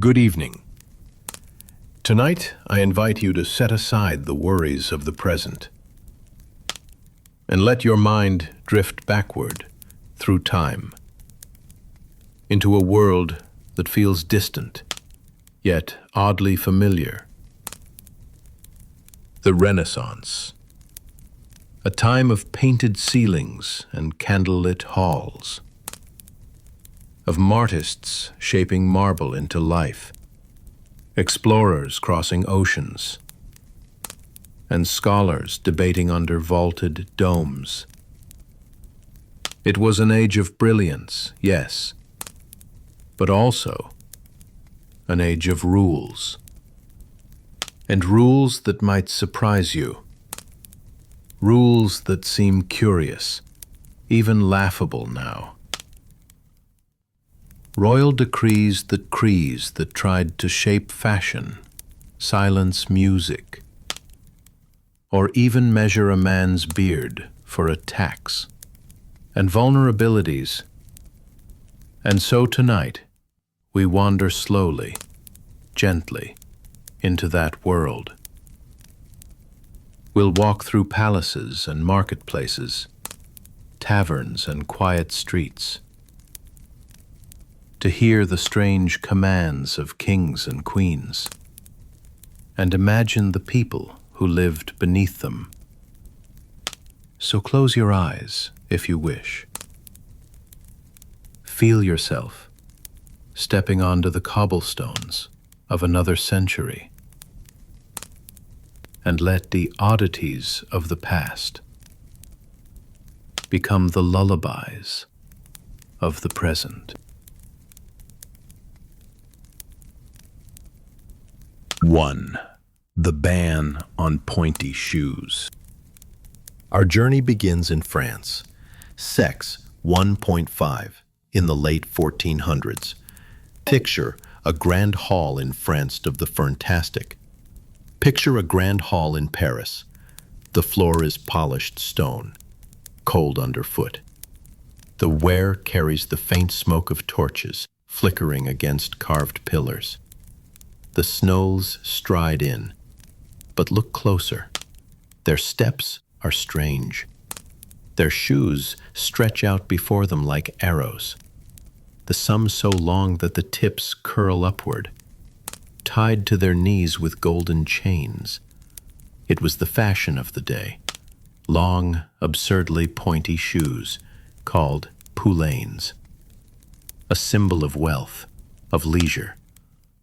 Good evening. Tonight, I invite you to set aside the worries of the present and let your mind drift backward through time into a world that feels distant, yet oddly familiar. The Renaissance, a time of painted ceilings and candlelit halls, of martists shaping marble into life, explorers crossing oceans, and scholars debating under vaulted domes. It was an age of brilliance, yes, but also an age of rules, and rules that might surprise you, rules that seem curious, even laughable now. Royal decrees that tried to shape fashion, silence music, or even measure a man's beard for a tax, and vulnerabilities. And so tonight, we wander slowly, gently, into that world. We'll walk through palaces and marketplaces, taverns and quiet streets, to hear the strange commands of kings and queens, and imagine the people who lived beneath them. So close your eyes, if you wish. Feel yourself stepping onto the cobblestones of another century, and let the oddities of the past become the lullabies of the present. 1. The ban on pointy shoes. Our journey begins in France. Sex 1.5 in the late 1400s. Picture a grand hall in France of the fantastic. Picture a grand hall in Paris. The floor is polished stone, cold underfoot. The ware carries the faint smoke of torches flickering against carved pillars. The Snolls stride in, but look closer. Their steps are strange. Their shoes stretch out before them like arrows, the some so long that the tips curl upward, tied to their knees with golden chains. It was the fashion of the day. Long, absurdly pointy shoes, called poulaines. A symbol of wealth, of leisure.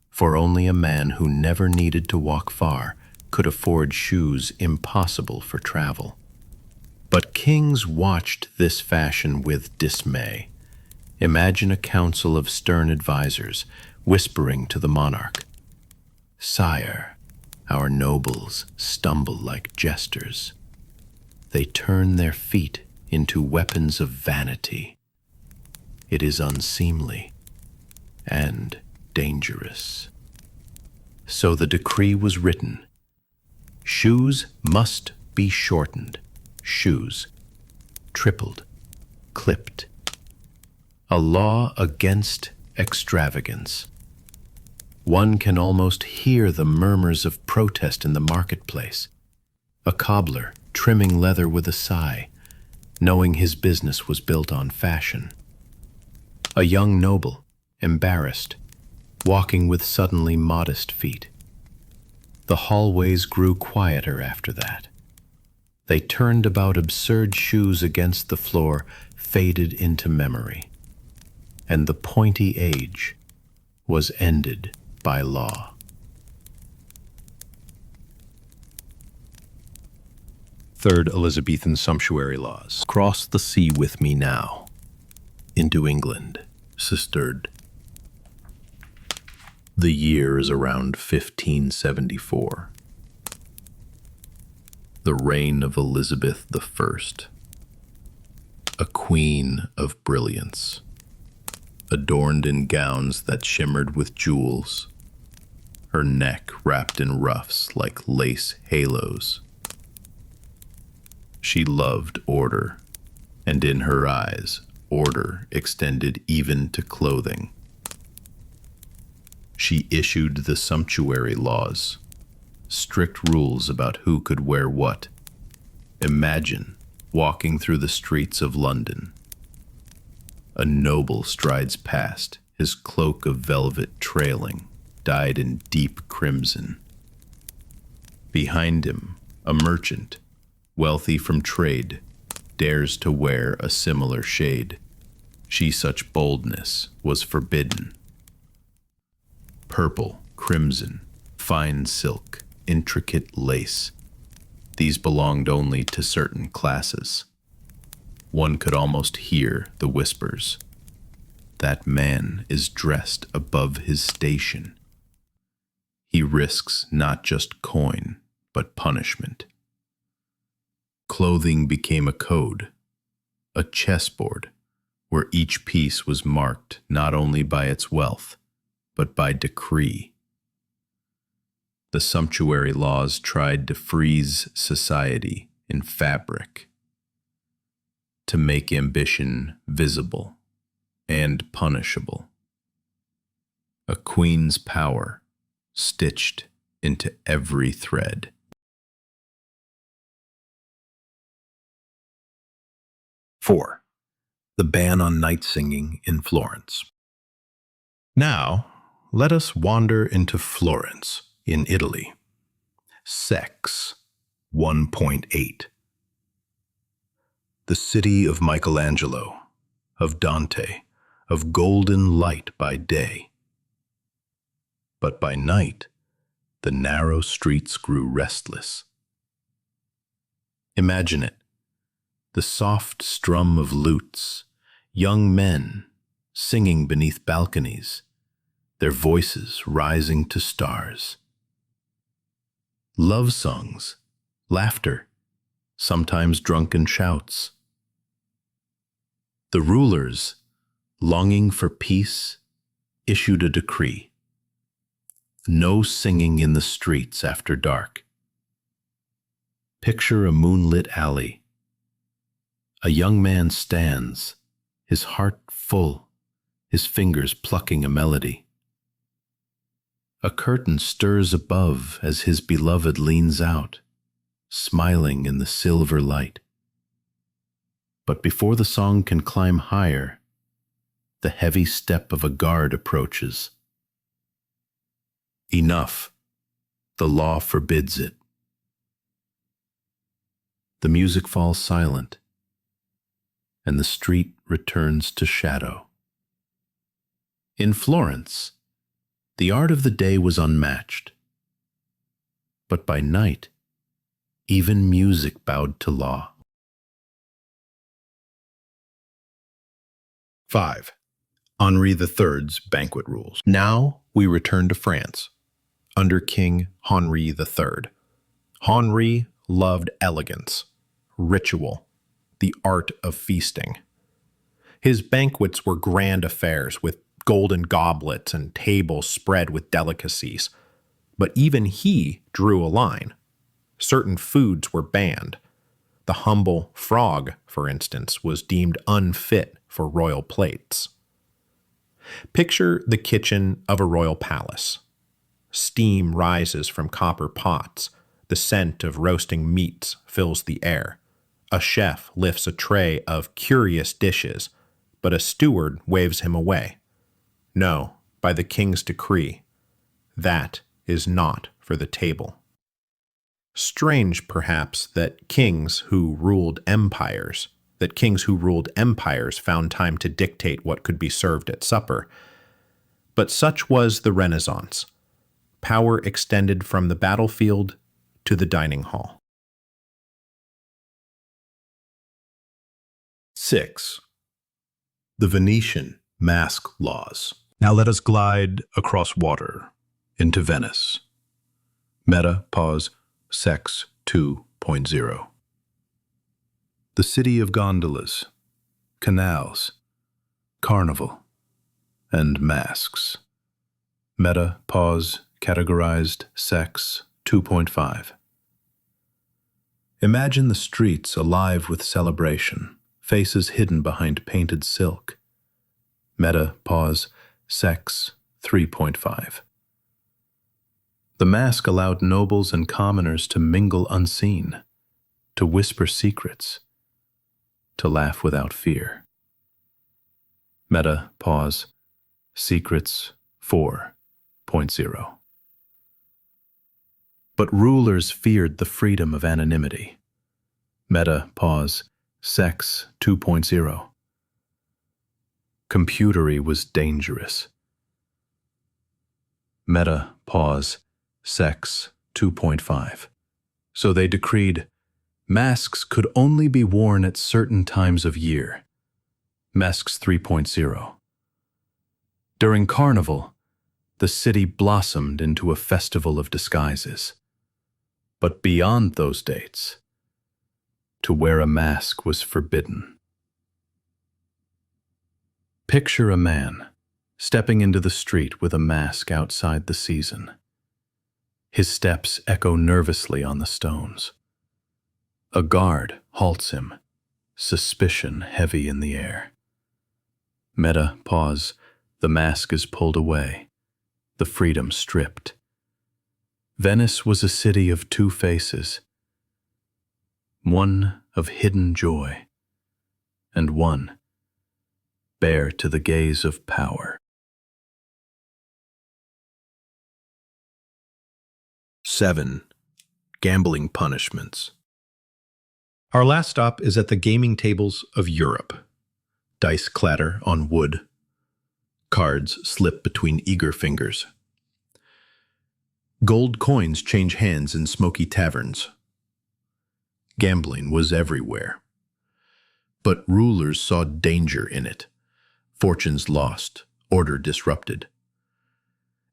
For only a man who never needed to walk far could afford shoes impossible for travel. But kings watched this fashion with dismay. Imagine a council of stern advisors whispering to the monarch, "Sire, our nobles stumble like jesters. They turn their feet into weapons of vanity. It is unseemly and dangerous." So the decree was written. Shoes must be shortened. Shoes tripled, clipped. A law against extravagance. One can almost hear the murmurs of protest in the marketplace. A cobbler trimming leather with a sigh, knowing his business was built on fashion. A young noble, embarrassed, walking with suddenly modest feet. The hallways grew quieter after that. They turned about absurd shoes against the floor, faded into memory. And the pointy age was ended by law. Third Elizabethan sumptuary laws. Cross the sea with me now, into England, sistered. The year is around 1574. The reign of Elizabeth I, a queen of brilliance, adorned in gowns that shimmered with jewels, her neck wrapped in ruffs like lace halos. She loved order, and in her eyes, order extended even to clothing. She issued the Sumptuary laws, strict rules about who could wear what. Imagine walking through the streets of London. A noble strides past, his cloak of velvet trailing, dyed in deep crimson. Behind him, a merchant, wealthy from trade, dares to wear a similar shade. Such boldness was forbidden. Purple, crimson, fine silk, intricate lace. These belonged only to certain classes. One could almost hear the whispers. That man is dressed above his station. He risks not just coin, but punishment. Clothing became a code, a chessboard, where each piece was marked not only by its wealth, but by decree. The sumptuary laws tried to freeze society in fabric, to make ambition visible and punishable. A queen's power stitched into every thread. Four, the ban on night singing in Florence. Now, let us wander into Florence in Italy. Sex 1.8. The city of Michelangelo, of Dante, of golden light by day. But by night, the narrow streets grew restless. Imagine it, the soft strum of lutes, young men singing beneath balconies, their voices rising to stars. Love songs, laughter, sometimes drunken shouts. The rulers, longing for peace, issued a decree. No singing in the streets after dark. Picture a moonlit alley. A young man stands, his heart full, his fingers plucking a melody. A curtain stirs above as his beloved leans out, smiling in the silver light. But before the song can climb higher, the heavy step of a guard approaches. Enough. The law forbids it. The music falls silent, and the street returns to shadow. In Florence, the art of the day was unmatched. But by night, even music bowed to law. 5. Henri III's banquet rules. Now we return to France, under King Henri III. Henri loved elegance, ritual, the art of feasting. His banquets were grand affairs with golden goblets and tables spread with delicacies. But even he drew a line. Certain foods were banned. The humble frog, for instance, was deemed unfit for royal plates. Picture the kitchen of a royal palace. Steam rises from copper pots. The scent of roasting meats fills the air. A chef lifts a tray of curious dishes, but a steward waves him away. No, by the king's decree, that is not for the table. Strange, perhaps, that kings who ruled empires found time to dictate what could be served at supper. But such was the Renaissance. Power extended from the battlefield to the dining hall. 6. The Venetian mask laws. Now let us glide across water into Venice. Meta, pause, sex 2.0. The city of gondolas, canals, carnival, and masks. Meta, pause, categorized, sex 2.5. Imagine the streets alive with celebration, faces hidden behind painted silk. Meta, pause, sex 3.5. The mask allowed nobles and commoners to mingle unseen, to whisper secrets, to laugh without fear. Meta, pause, secrets 4.0. But rulers feared the freedom of anonymity. Meta, pause, sex 2.0. Computery was dangerous. Meta, pause, sex 2.5. So they decreed masks could only be worn at certain times of year. Masks 3.0. During Carnival, the city blossomed into a festival of disguises. But beyond those dates, to wear a mask was forbidden. Picture a man stepping into the street with a mask outside the season. His steps echo nervously on the stones. A guard halts him, suspicion heavy in the air. Meta, pause, the mask is pulled away, the freedom stripped. Venice was a city of two faces, one of hidden joy, and one bare to the gaze of power. 7. Gambling punishments. Our last stop is at the gaming tables of Europe. Dice clatter on wood. Cards slip between eager fingers. Gold coins change hands in smoky taverns. Gambling was everywhere. But rulers saw danger in it. Fortunes lost, order disrupted.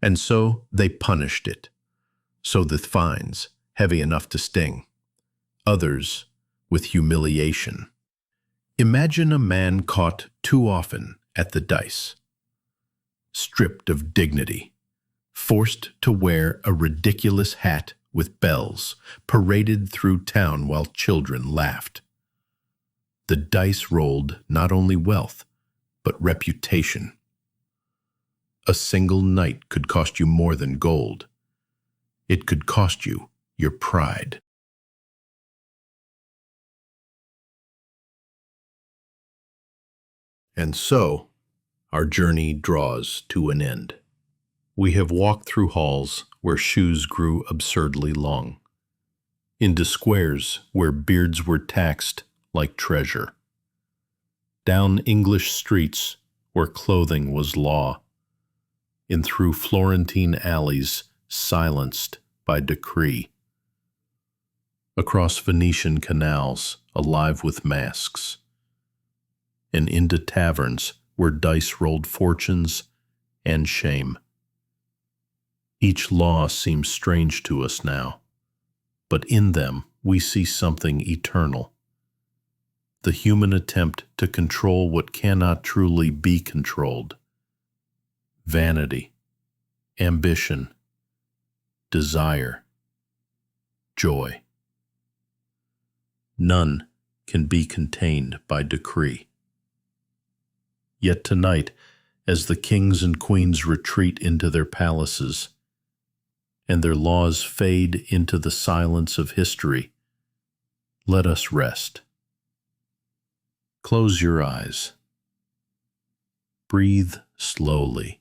And so they punished it. So the fines, heavy enough to sting. Others with humiliation. Imagine a man caught too often at the dice. Stripped of dignity. Forced to wear a ridiculous hat with bells, paraded through town while children laughed. The dice rolled not only wealth, but reputation. A single night could cost you more than gold. It could cost you your pride. And so, our journey draws to an end. We have walked through halls where shoes grew absurdly long, into squares where beards were taxed like treasure, down English streets where clothing was law, and through Florentine alleys silenced by decree, across Venetian canals alive with masks, and into taverns where dice rolled fortunes and shame. Each law seems strange to us now, but in them we see something eternal. The human attempt to control what cannot truly be controlled. Vanity, ambition, desire, joy. None can be contained by decree. Yet tonight, as the kings and queens retreat into their palaces, and their laws fade into the silence of history, let us rest. Close your eyes. Breathe slowly.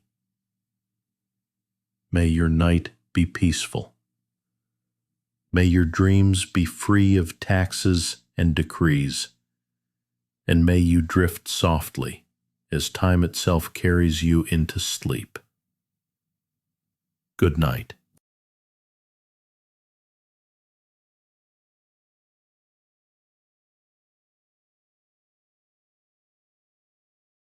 May your night be peaceful. May your dreams be free of taxes and decrees, and may you drift softly as time itself carries you into sleep. Good night.